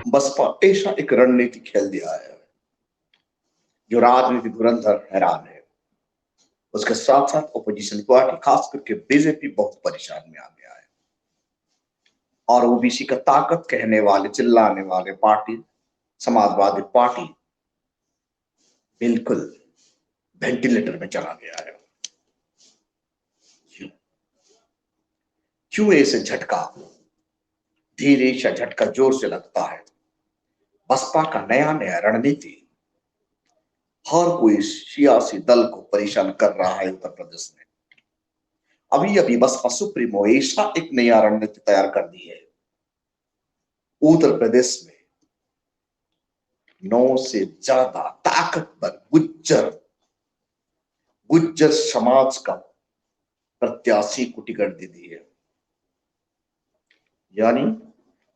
बसपा ऐसा एक रणनीति खेल दिया है जो राजनीति धुरंधर हैरान है। उसके साथ साथ ओपोजिशन पार्टी खास करके बीजेपी बहुत परेशान में आ गया है। और ओबीसी का ताकत कहने वाले चिल्लाने वाले पार्टी समाजवादी पार्टी बिल्कुल वेंटिलेटर में चला गया है। क्यों ऐसे झटका धीरे से झटका जोर से लगता है। बसपा का नया नया रणनीति हर कोई सियासी दल को परेशान कर रहा है उत्तर प्रदेश में। अभी अभी बसपा सुप्रीमो ऐसा एक नया रणनीति तैयार कर दी है। उत्तर प्रदेश में 9 से ज्यादा ताकतवर गुज्जर समाज का प्रत्याशी को टिकट दे दी है। यानी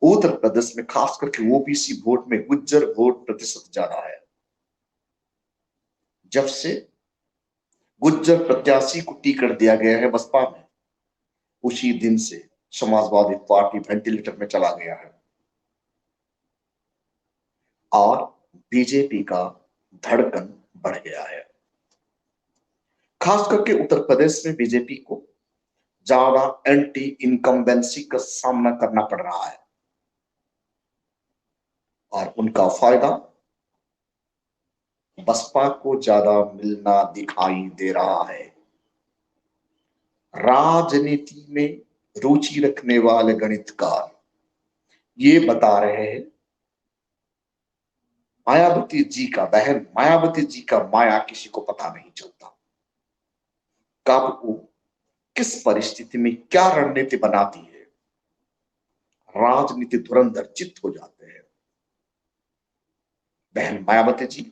उत्तर प्रदेश में खास करके ओबीसी वोट में गुज्जर वोट प्रतिशत ज्यादा है। जब से गुज्जर प्रत्याशी को टिकट दिया गया है बसपा में, उसी दिन से समाजवादी पार्टी वेंटिलेटर में चला गया है और बीजेपी का धड़कन बढ़ गया है। खास करके उत्तर प्रदेश में बीजेपी को ज्यादा एंटी इनकम्बेंसी का सामना करना पड़ रहा है और उनका फायदा बसपा को ज्यादा मिलना दिखाई दे रहा है। राजनीति में रुचि रखने वाले गणितकार ये बता रहे हैं मायावती जी का बहन मायावती जी का माया किसी को पता नहीं चलता। कब वो किस परिस्थिति में क्या रणनीति बनाती है, राजनीति धुरंधर चित्त हो जाते हैं। बहन मायावती जी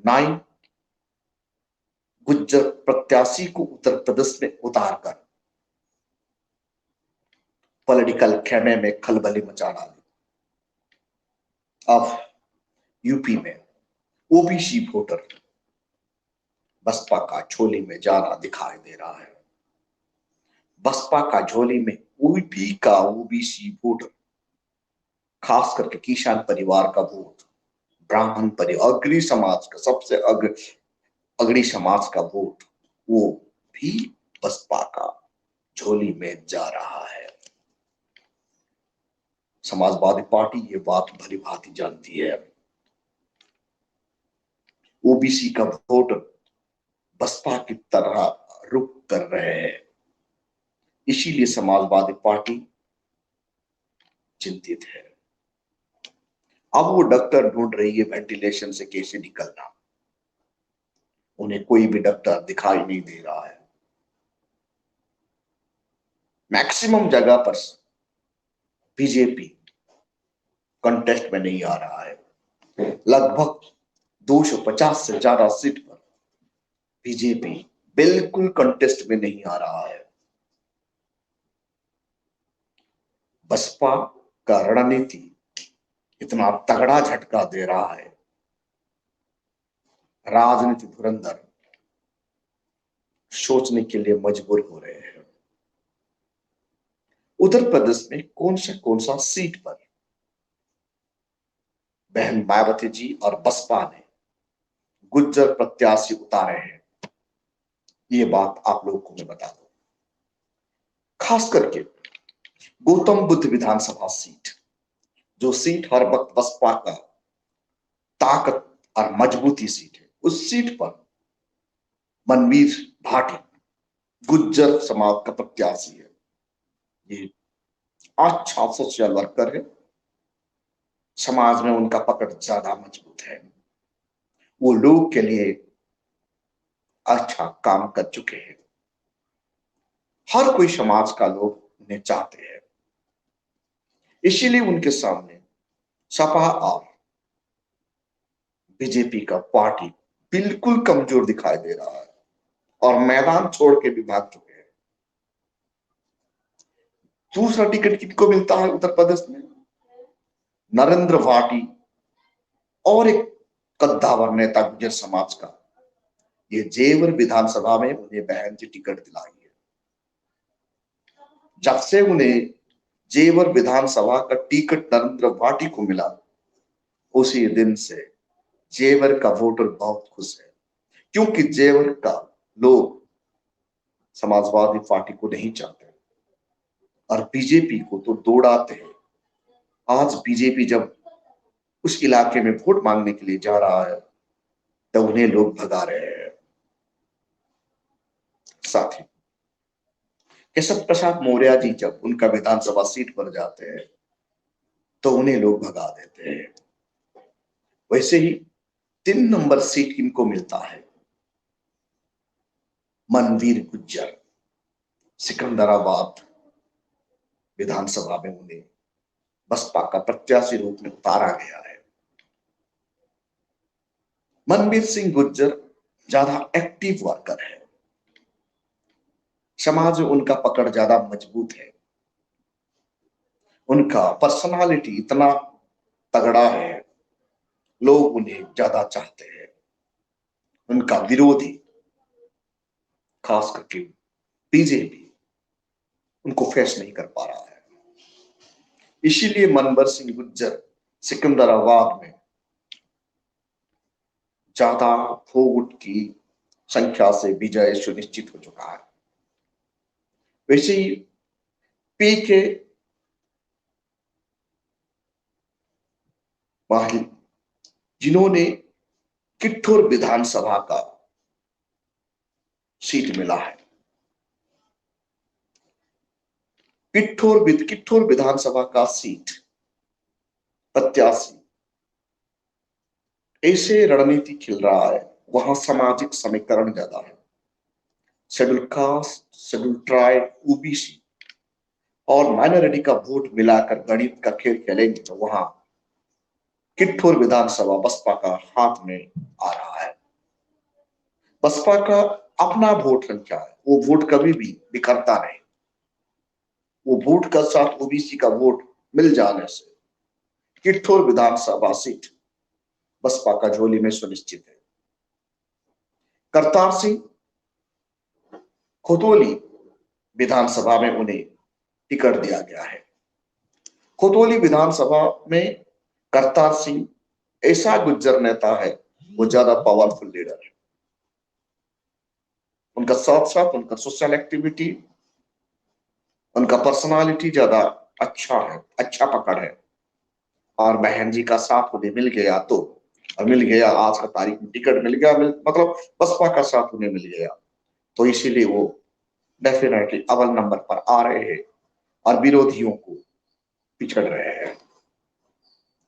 नाई गुज्जर प्रत्याशी को उत्तर प्रदेश में उतारकर पॉलिटिकल खेमे में खलबली मचा डाली। अब यूपी में ओबीसी वोटर बसपा का झोली में जाना दिखाई दे रहा है। बसपा का झोली में यूपी का ओबीसी वोटर खास करके किसान परिवार का वोट, ब्राह्मण परिवार अग्रणी समाज का सबसे अग्रणी समाज का वोट, वो भी बसपा का झोली में जा रहा है। समाजवादी पार्टी ये बात भली भांति जानती है। ओबीसी का वोट बसपा की तरह रुख कर रहे हैं, इसीलिए समाजवादी पार्टी चिंतित है। अब वो डॉक्टर ढूंढ रही है वेंटिलेशन से कैसे निकलना। उन्हें कोई भी डॉक्टर दिखाई नहीं दे रहा है। मैक्सिमम जगह पर बीजेपी कंटेस्ट में नहीं आ रहा है। लगभग 250 से ज्यादा सीट पर बीजेपी बिल्कुल कंटेस्ट में नहीं आ रहा है। बसपा का रणनीति इतना तगड़ा झटका दे रहा है, राजनीति धुरंधर सोचने के लिए मजबूर हो रहे हैं। उत्तर प्रदेश में कौन सा सीट पर बहन मायावती जी और बसपा ने गुज्जर प्रत्याशी उतारे हैं, ये बात आप लोगों को मैं बता दूं। खास करके गौतम बुद्ध विधानसभा सीट, जो सीट हर वक्त बसपा का ताकत और मजबूती सीट है, उस सीट पर मनवीर भाटी गुज्जर समाज का प्रत्याशी है। ये अच्छा सोशल वर्कर है, समाज में उनका पकड़ ज्यादा मजबूत है। वो लोग के लिए अच्छा काम कर चुके हैं। हर कोई समाज का लोग उन्हें चाहते हैं, इसीलिए उनके सामने सपा और बीजेपी का पार्टी बिल्कुल कमजोर दिखाई दे रहा है और मैदान छोड़ के भी भाग चुके हैं। दूसरा टिकट किनको मिलता है उत्तर प्रदेश में? नरेंद्र भाटी और एक कद्दावर नेता गुज्जर समाज का, ये जेवर विधानसभा में उन्हें बहन जी टिकट दिलाई है। जब से उन्हें जेवर विधानसभा का टिकट नरेंद्र भाटी को मिला, उसी दिन से जेवर का वोटर बहुत खुश है, क्योंकि जेवर का लोग समाजवादी पार्टी को नहीं चाहते और बीजेपी को तो दौड़ाते हैं। आज बीजेपी जब उस इलाके में वोट मांगने के लिए जा रहा है तो उन्हें लोग भगा रहे हैं। साथ ही केशव प्रसाद मौर्य जी जब उनका विधानसभा सीट पर जाते हैं तो उन्हें लोग भगा देते हैं। वैसे ही 3 नंबर सीट इनको मिलता है। मनवीर गुज्जर, सिकंदराबाद विधानसभा में उन्हें बसपा का प्रत्याशी रूप में उतारा गया है। मनवीर सिंह गुज्जर ज्यादा एक्टिव वर्कर है, समाज में उनका पकड़ ज्यादा मजबूत है, उनका पर्सनालिटी इतना तगड़ा है, लोग उन्हें ज्यादा चाहते हैं। उनका विरोधी खास करके बीजेपी उनको फेस नहीं कर पा रहा है। इसीलिए मनवीर सिंह गुज्जर सिकंदराबाद में ज्यादा वोट की संख्या से विजय सुनिश्चित हो चुका है। वैसे ही पी के माहिल, जिन्होंने किट्ठूर विधानसभा का सीट मिला है, किट्ठूर विधानसभा का सीट प्रत्याशी ऐसे रणनीति खिल रहा है, वहां सामाजिक समीकरण ज्यादा है। Schedule caste, schedule tribe, OBC और माइनॉरिटी का वोट मिलाकर गणित का खेल खेलेंगे तो वहां किट्ठूर विधानसभा बसपा का हाथ में आ रहा है। बसपा का अपना वोट संख्या है, वो वोट कभी भी बिखरता नहीं। वो वोट का साथ ओबीसी का वोट मिल जाने से किट्ठूर विधानसभा सीट बसपा का झोली में सुनिश्चित है। करतार सिंह खोतोली विधानसभा में उन्हें टिकट दिया गया है। खोतोली विधानसभा में करतार सिंह ऐसा गुज्जर नेता है, वो ज्यादा पावरफुल लीडर है। उनका साथ साथ उनका सोशल एक्टिविटी, उनका पर्सनालिटी ज्यादा अच्छा है, अच्छा पकड़ है। और बहन जी का साथ उन्हें मिल गया तो, और मिल गया आज का तारीख में टिकट मिल गया, मतलब बसपा का साथ उन्हें मिल गया, तो इसीलिए वो डेफिनेटली अव्वल नंबर पर आ रहे हैं और विरोधियों को पिछड़ रहे हैं।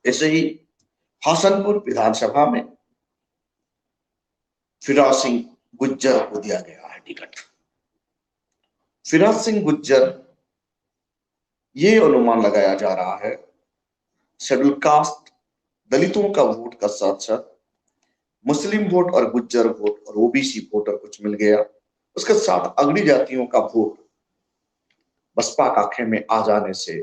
ऐसे ही हसनपुर विधानसभा में फिराज सिंह गुज्जर को दिया गया है टिकट। फिराज सिंह गुज्जर, ये अनुमान लगाया जा रहा है शेड्यूल कास्ट दलितों का वोट का साथ साथ मुस्लिम वोट और गुज्जर वोट और ओबीसी वोटर कुछ मिल गया, उसके साथ अगड़ी जातियों का वोट बसपा का खेमे में आ जाने से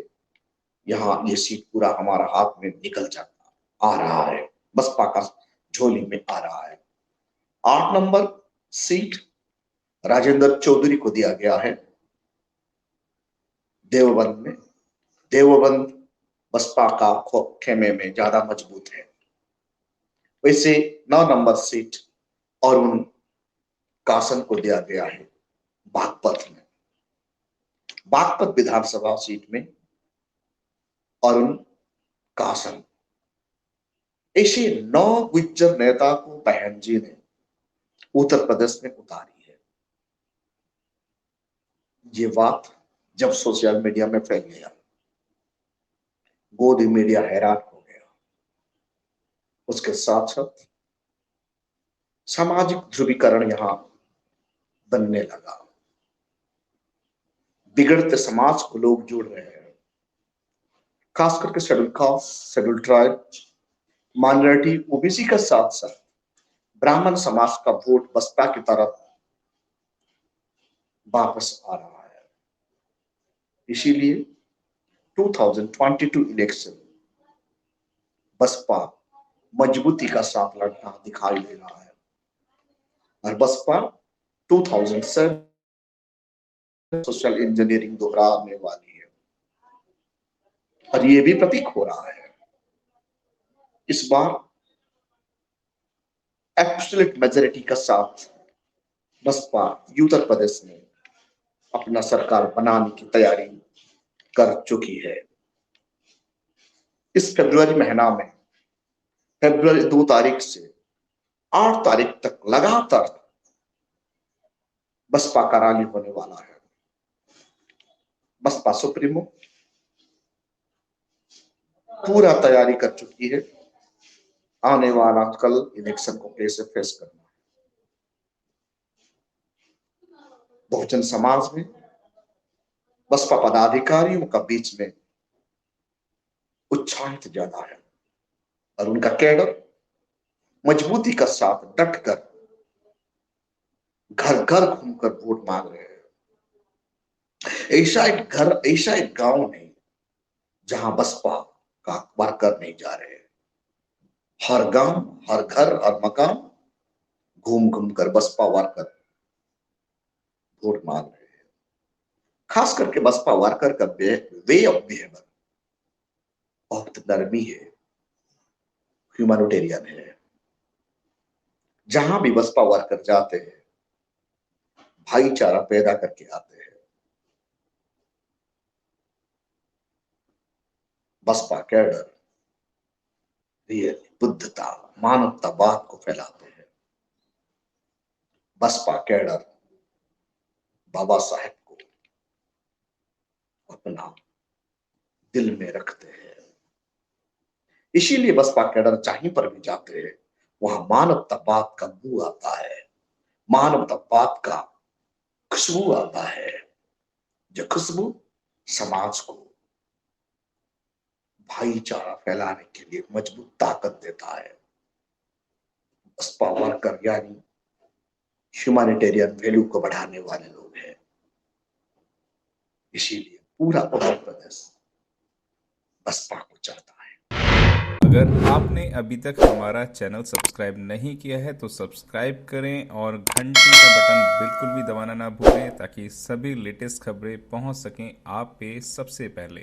यहाँ ये सीट पूरा हमारा हाथ में निकल जाता आ रहा है, बसपा का झोली में आ रहा है। 8 नंबर सीट राजेंद्र चौधरी को दिया गया है देवबंद में। देवबंद बसपा का खेमे में ज्यादा मजबूत है। वैसे 9 नंबर सीट और उन कासन को दिया गया है बागपत में, बागपत विधानसभा सीट में अरुण कासन। ऐसे 9 गुज्जर नेता को बहन जी ने उत्तर प्रदेश में उतारी है। ये बात जब सोशल मीडिया में फैल गया, गोदी मीडिया हैरान हो गया। उसके साथ साथ सामाजिक ध्रुवीकरण यहां बनने लगा, बिगड़ते समाज को लोग जोड़ रहे हैं, खास करके schedule caste, schedule tribe, minority, OBC का साथ साथ ब्राह्मण समाज का वोट बसपा की तरफ वापस आ रहा है। इसीलिए 2022 इलेक्शन बसपा मजबूती का साथ लड़ना दिखाई दे रहा है और बसपा 2007 सोशल इंजीनियरिंग दोहराने वाली है। और ये भी प्रतीक हो रहा है इस बार एब्सोल्यूट मेजोरिटी का साथ बसपा उत्तर प्रदेश में अपना सरकार बनाने की तैयारी कर चुकी है। इस फरवरी महीना में फरवरी 2 तारीख से 8 तारीख तक लगातार बसपा का रैली होने वाला है। बसपा सुप्रीमो पूरा तैयारी कर चुकी है आने वाला कल इलेक्शन को कैसे फेस करना। बहुजन समाज में बसपा पदाधिकारियों का बीच में उत्साहित ज्यादा है और उनका कैडर मजबूती का साथ डटकर घर घर घूमकर वोट मांग रहे हैं। ऐसा एक गांव नहीं जहां बसपा का वर्कर नहीं जा रहे। हर गांव, हर घर, हर मकान घूम घूम कर बसपा वर्कर वोट मांग रहे हैं। खास करके बसपा वर्कर का वे ऑफ बिहेवियर बहुत नरमी है, ह्यूमैनिटेरियन है। जहां भी बसपा वर्कर जाते हैं भाईचारा पैदा करके आते हैं। बसपा कैडर रियल बुद्धता, मानवतावाद को फैलाते हैं। बसपा कैडर बाबा साहेब को अपना दिल में रखते हैं। इसीलिए बसपा कैडर जहीं पर भी जाते हैं वहां मानवतावाद का बू आता है, मानवतावाद का खुशबू आता है, जो खुशबू समाज को भाईचारा फैलाने के लिए मजबूत ताकत देता है। बसपा वर्कर यानी ह्यूमैनिटेरियन वैल्यू को बढ़ाने वाले लोग हैं। इसीलिए पूरा उत्तर प्रदेश बसपा को चाहता है। अगर आपने अभी तक हमारा चैनल सब्सक्राइब नहीं किया है तो सब्सक्राइब करें और घंटी का बटन बिल्कुल भी दबाना ना भूलें ताकि सभी लेटेस्ट खबरें पहुंच सकें आप पे सबसे पहले।